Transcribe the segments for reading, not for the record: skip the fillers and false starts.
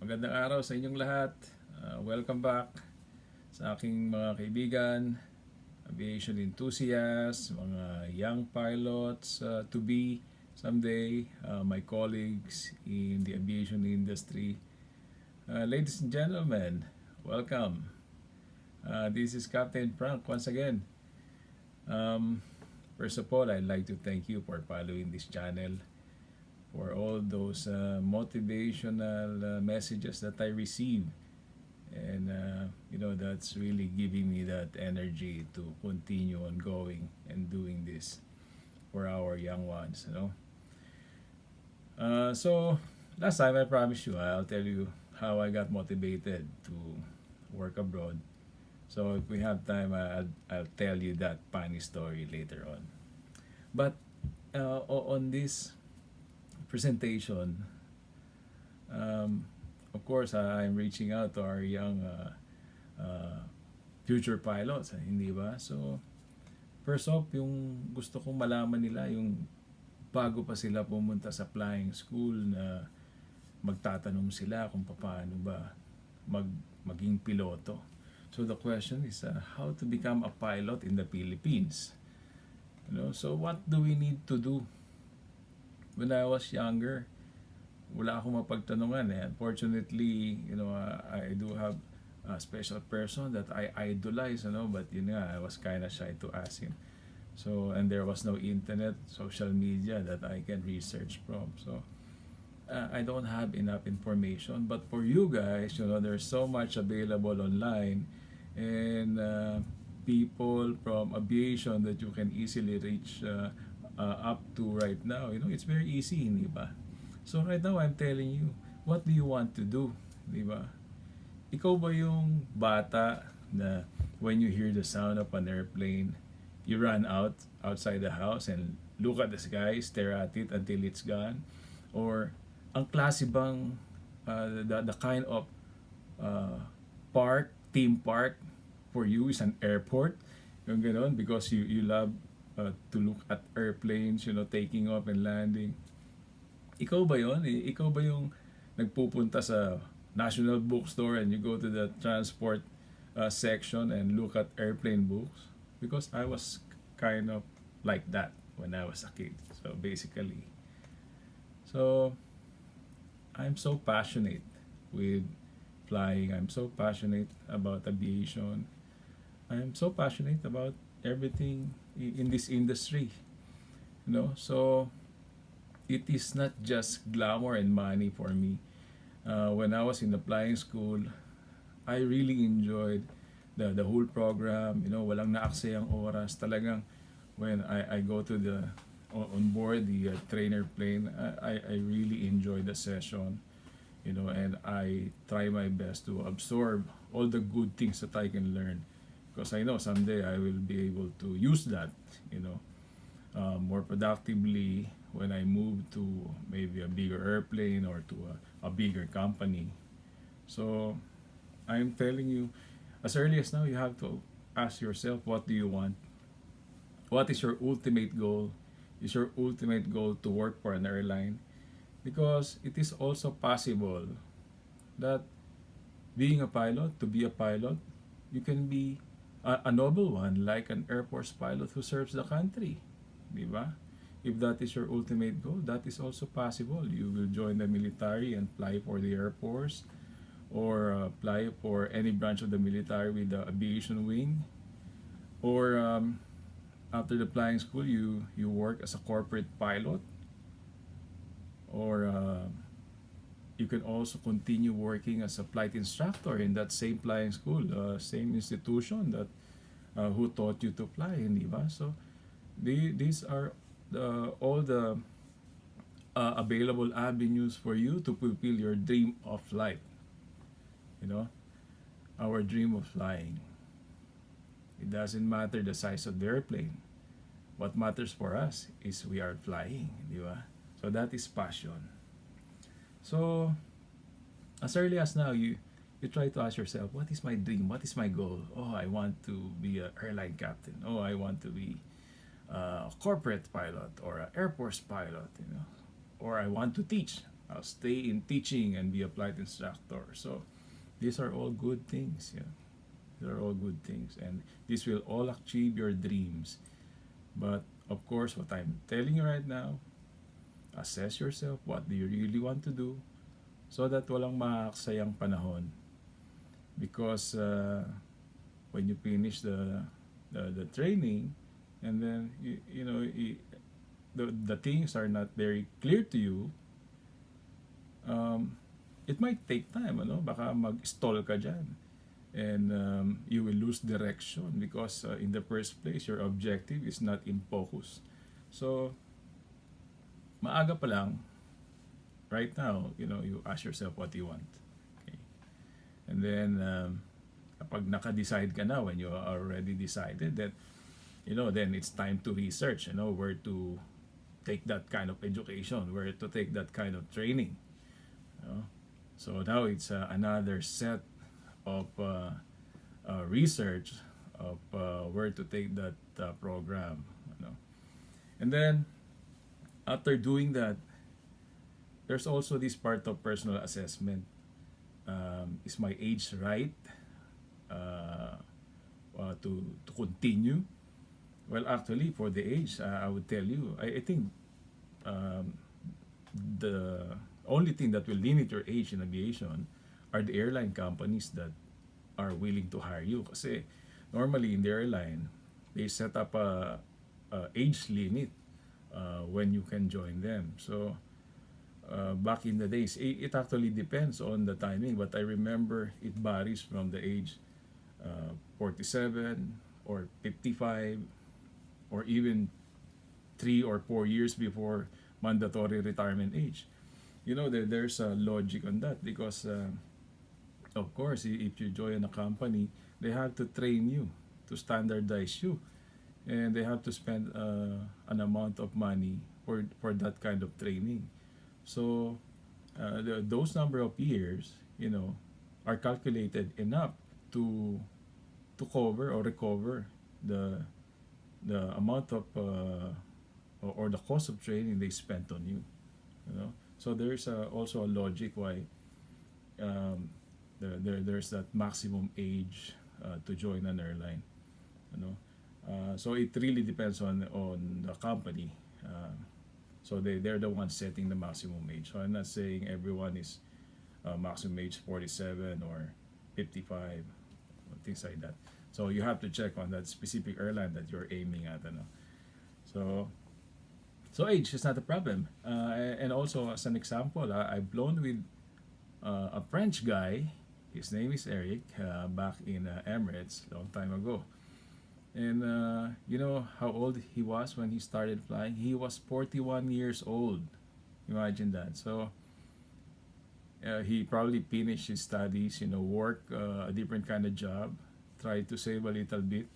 Magandang araw sa inyong lahat. Welcome back sa aking mga kaibigan, aviation enthusiasts, mga young pilots to be someday, my colleagues in the aviation industry. Ladies and gentlemen, welcome. This is Captain Frank once again. First of all, I'd like to thank you for following this channel, for all those motivational messages that I receive. And that's really giving me that energy to continue on going and doing this for our young ones. So last time I promised you I'll tell you how I got motivated to work abroad. So if we have time, I'll tell you that funny story later on. But on this presentation, of course, I'm reaching out to our young future pilots, hindi ba? So, first off, yung gusto kong malaman nila, yung bago pa sila pumunta sa flying school, na magtatanong sila kung paano ba maging piloto. So the question is how to become a pilot in the Philippines. So what do we need to do? When I was younger, wala akong mapagtanungan eh. Unfortunately, I do have a special person that I idolize, but yun nga, I was kind of shy to ask him. So, and there was no internet, social media that I can research from. So, I don't have enough information. But for you guys, there's so much available online, and people from aviation that you can easily reach up to right now. It's very easy, hindi ba? So right now, I'm telling you, what do you want to do? Di ba? Ikaw ba yung bata na when you hear the sound of an airplane, you run outside the house and look at the sky, stare at it until it's gone? Or ang klase bang the kind of theme park for you is an airport? Yung gano'n, because you love to look at airplanes, taking off and landing. Ikaw ba yon? Ikaw ba yung nagpupunta sa National Bookstore and you go to the transport section and look at airplane books? Because I was kind of like that when I was a kid. So basically, I'm so passionate with flying. I'm so passionate about aviation. I'm so passionate about everything in this industry. So it is not just glamour and money for me. When I was in the flying school, I really enjoyed the whole program. Walang naaksayang oras. Talagang when I go to the on board the trainer plane, I really enjoy the session. And I try my best to absorb all the good things that I can learn, because I know someday I will be able to use that, more productively when I move to maybe a bigger airplane or to a bigger company. So I'm telling you, as early as now, you have to ask yourself, what do you want? What is your ultimate goal? Is your ultimate goal to work for an airline? Because it is also possible that being a pilot, to be a pilot, you can be a noble one, like an Air Force pilot who serves the country. Di ba? If that is your ultimate goal, that is also possible. You will join the military and fly for the Air Force, or fly for any branch of the military with the aviation wing. Or after the flying school, you work as a corporate pilot. Or you can also continue working as a flight instructor in that same flying school, same institution that who taught you to fly, hindi ba? So these are all the available avenues for you to fulfill your dream of life. Our dream of flying. It doesn't matter the size of the airplane. What matters for us is we are flying, di ba? So that is passion. So as early as now, you try to ask yourself, what is my dream? What is my goal? Oh, I want to be an airline captain. Oh, I want to be a corporate pilot or an Air Force pilot. Or I want to teach. I'll stay in teaching and be a flight instructor. So these are all good things. Yeah, these are all good things, and this will all achieve your dreams. But of course, what I'm telling you right now, assess yourself. What do you really want to do? So that walang maaksayang panahon. Because when you finish the training, and then the things are not very clear to you, it might take time, ano? Baka mag-stall ka dyan. And you will lose direction because in the first place, your objective is not in focus. So, maaga pa lang, right now, you ask yourself what you want. Okay? And then, kapag naka-decide ka na, when you are already decided that, then it's time to research, where to take that kind of education, where to take that kind of training. So now it's another set of research of where to take that program. And then after doing that, there's also this part of personal assessment. Is my age right to continue? Well, actually, for the age, I would tell you, I think um, the only thing that will limit your age in aviation are the airline companies that are willing to hire you. Kasi normally in the airline, they set up a age limit when you can join them. So back in the days, it actually depends on the timing, but I remember it varies from the age 47 or 55 or even 3 or 4 years before mandatory retirement age. There's a logic on that because of course, if you join a company, they have to train you, to standardize you, and they have to spend an amount of money for that kind of training. So those number of years, are calculated enough to cover or recover the amount of or the cost of training they spent on you. So there's also a logic why there's that maximum age to join an airline. So it really depends on the company. So they're the ones setting the maximum age. So I'm not saying everyone is maximum age 47 or 55 or things like that. So you have to check on that specific airline that you're aiming at. So age is not a problem. And also as an example, I've flown with a French guy. His name is Eric, back in Emirates long time ago. And you know how old he was when he started flying? He was 41 years old. Imagine that. So he probably finished his studies, work a different kind of job, tried to save a little bit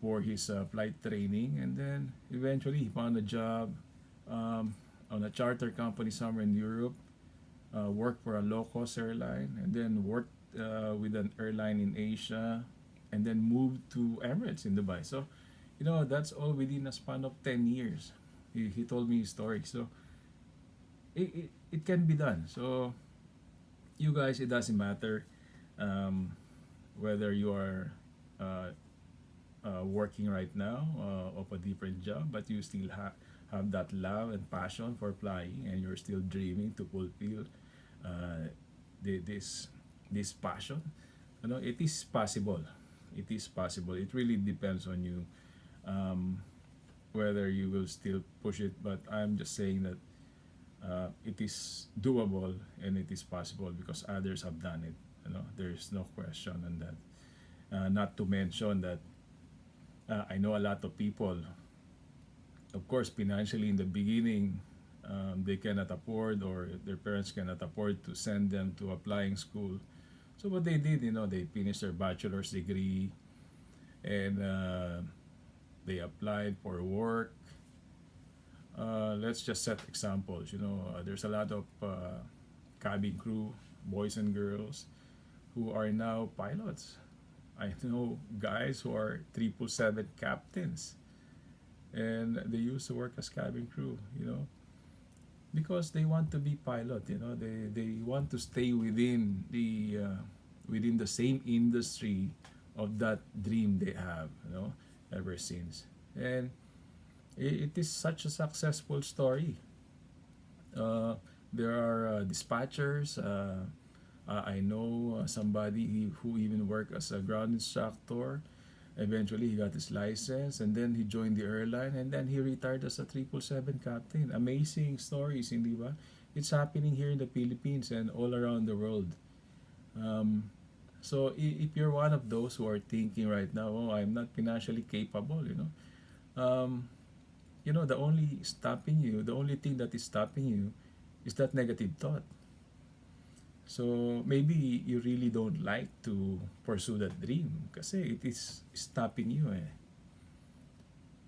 for his flight training, and then eventually he found a job on a charter company somewhere in Europe, worked for a low-cost airline, and then worked with an airline in Asia, and then moved to Emirates in Dubai. So, that's all within a span of 10 years. He told me his story. So, it can be done. So, you guys, it doesn't matter whether you are working right now of a different job, but you still have that love and passion for flying, and you're still dreaming to fulfill this passion. It is possible. It is possible. It really depends on you whether you will still push it. But I'm just saying that it is doable and it is possible because others have done it. There is no question on that. Not to mention that I know a lot of people. Of course, financially in the beginning, they cannot afford, or their parents cannot afford to send them to a flying school. So what they did, they finished their bachelor's degree, and they applied for work. Let's just set examples. There's a lot of cabin crew, boys and girls, who are now pilots. I know guys who are 777 captains, and they used to work as cabin crew. because they want to be pilot. They want to stay within the same industry of that dream they have, ever since. And it is such a successful story. uh, there are dispatchers. I know somebody who even worked as a ground instructor. Eventually, he got his license, and then he joined the airline, and then he retired as a 777 captain. Amazing stories, hindi ba? It's happening here in the Philippines and all around the world. Um, so if you're one of those who are thinking right now, oh, I'm not financially capable, um, the only thing that is stopping you is that negative thought. So maybe you really don't like to pursue that dream kasi it is stopping you eh.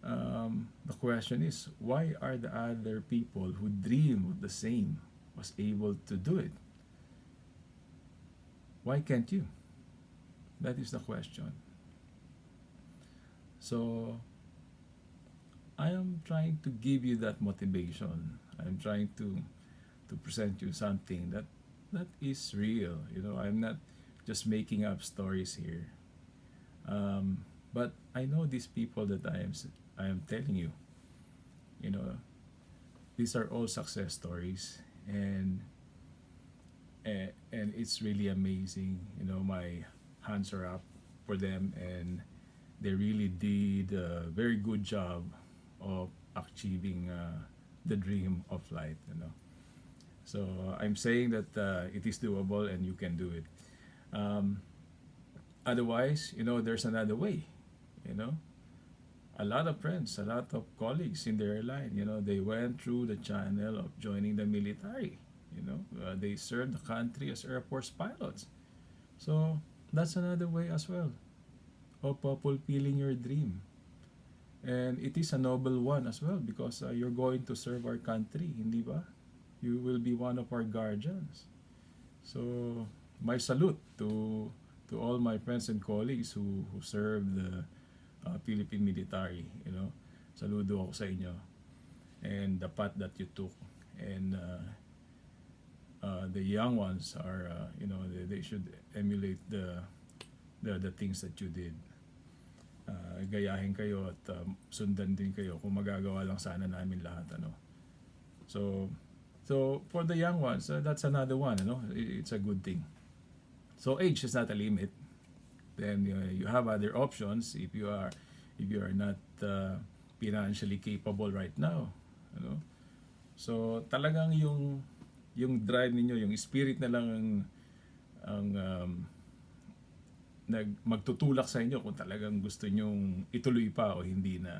The question is, why are the other people who dream of the same was able to do it? Why can't you? That is the question. So I am trying to give you that motivation. I'm trying to present you something that is real. I'm not just making up stories here. But I know these people that I am telling you. You know, these are all success stories, and it's really amazing. My hands are up for them, and they really did a very good job of achieving the dream of flight. So I'm saying that it is doable and you can do it. Um, Otherwise, there's another way. You know, a lot of friends, a lot of colleagues in the airline, they went through the channel of joining the military. They served the country as Air Force pilots. So that's another way as well of fulfilling your dream. And it is a noble one as well because you're going to serve our country, hindi ba? You will be one of our guardians. So, my salute to all my friends and colleagues who serve the Philippine military. Saludo ako sa inyo. And the path that you took. And the young ones are, they should emulate the things that you did. Gayahin kayo at sundan din kayo kung magagawa lang sana namin lahat. So for the young ones, that's another one. It's a good thing. So age is not a limit. Then you have other options if you are not financially capable right now. So talagang yung drive ninyo, yung spirit na lang ang magtutulak sa inyo kung talagang gusto nyong ituloy pa o hindi na.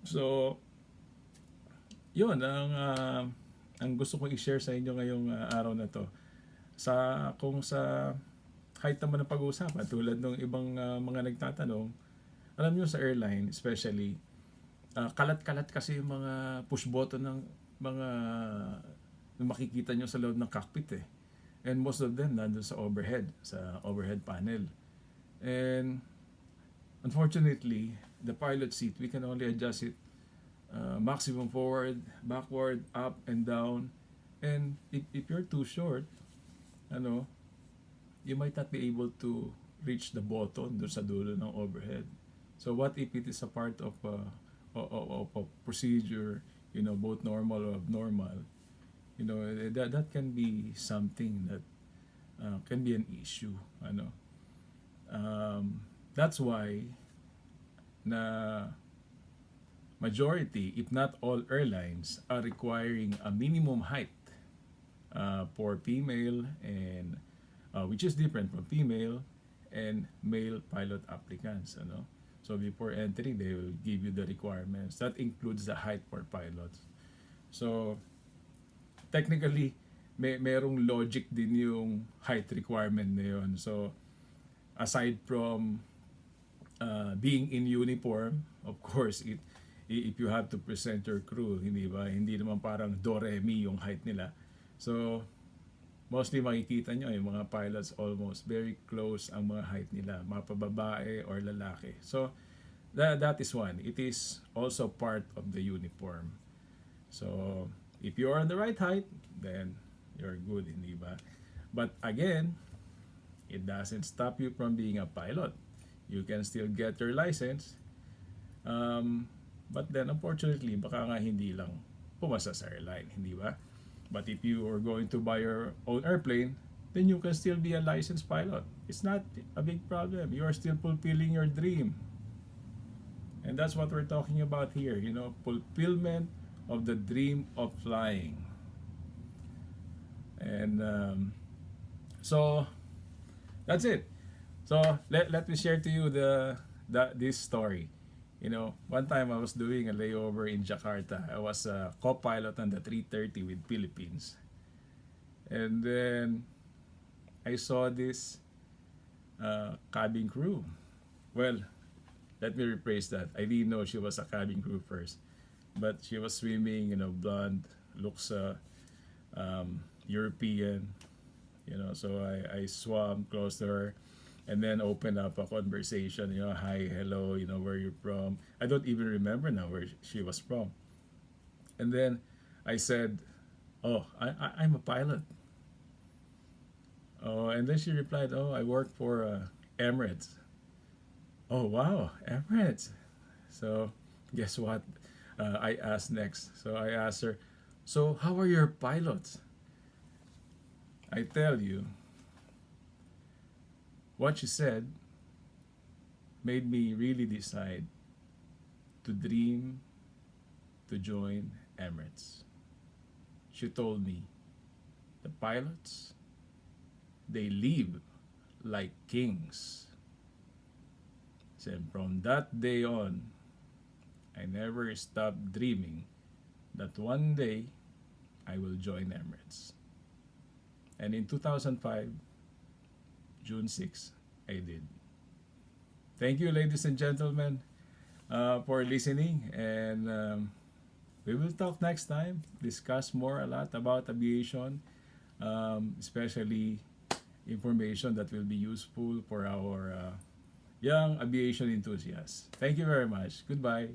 So yun ang gusto kong i-share sa inyo ngayong araw na to. Kung sa height naman ng pag-uusapan, tulad ng ibang mga nagtatanong, alam nyo sa airline especially, kalat-kalat kasi yung mga push button ng mga makikita nyo sa loob ng cockpit eh. And most of them nandun sa overhead panel. And unfortunately, the pilot seat, we can only adjust it maximum forward, backward, up and down. And if you're too short, you might not be able to reach the button doon sa dulo ng overhead. So what if it is a part of a procedure, both normal or abnormal? That can be something that can be an issue. That's why na majority, if not all airlines, are requiring a minimum height for female and which is different from female and male pilot applicants. So before entering, they will give you the requirements. That includes the height for pilots. So technically, merong logic din yung height requirement na yun. So aside from being in uniform, of course, if you have to present your crew, hindi ba? Hindi naman parang do-re-mi yung height nila. So mostly makikita nyo yung mga pilots almost very close ang mga height nila, mapababae or lalaki. So that is one. It is also part of the uniform. So, if you're on the right height, then you're good, hindi ba? But again, it doesn't stop you from being a pilot. You can still get your license. But then, unfortunately, baka nga hindi lang pumasa sa airline, hindi ba? But if you are going to buy your own airplane, then you can still be a licensed pilot. It's not a big problem. You are still fulfilling your dream. And that's what we're talking about here, fulfillment of the dream of flying. And so that's it. So let me share to you this story. One time I was doing a layover in Jakarta. I was a co-pilot on the 330 with Philippines. And then I saw this cabin crew. Well, let me rephrase that. I didn't know she was a cabin crew first. But she was swimming, blonde, looks European, so I swam close to her and then opened up a conversation, hi, hello, where you're from. I don't even remember now where she was from. And then I said, oh, I'm a pilot. Oh, and then she replied, oh, I work for Emirates. Oh, wow, Emirates. So guess what? I asked next. So I asked her, so how are your pilots? I tell you, what she said made me really decide to dream to join Emirates. She told me, the pilots, they live like kings. So from that day on, I never stopped dreaming that one day I will join Emirates. And in 2005, June 6, I did. Thank you, ladies and gentlemen, for listening. And we will talk next time, discuss more a lot about aviation, especially information that will be useful for our young aviation enthusiasts. Thank you very much. Goodbye.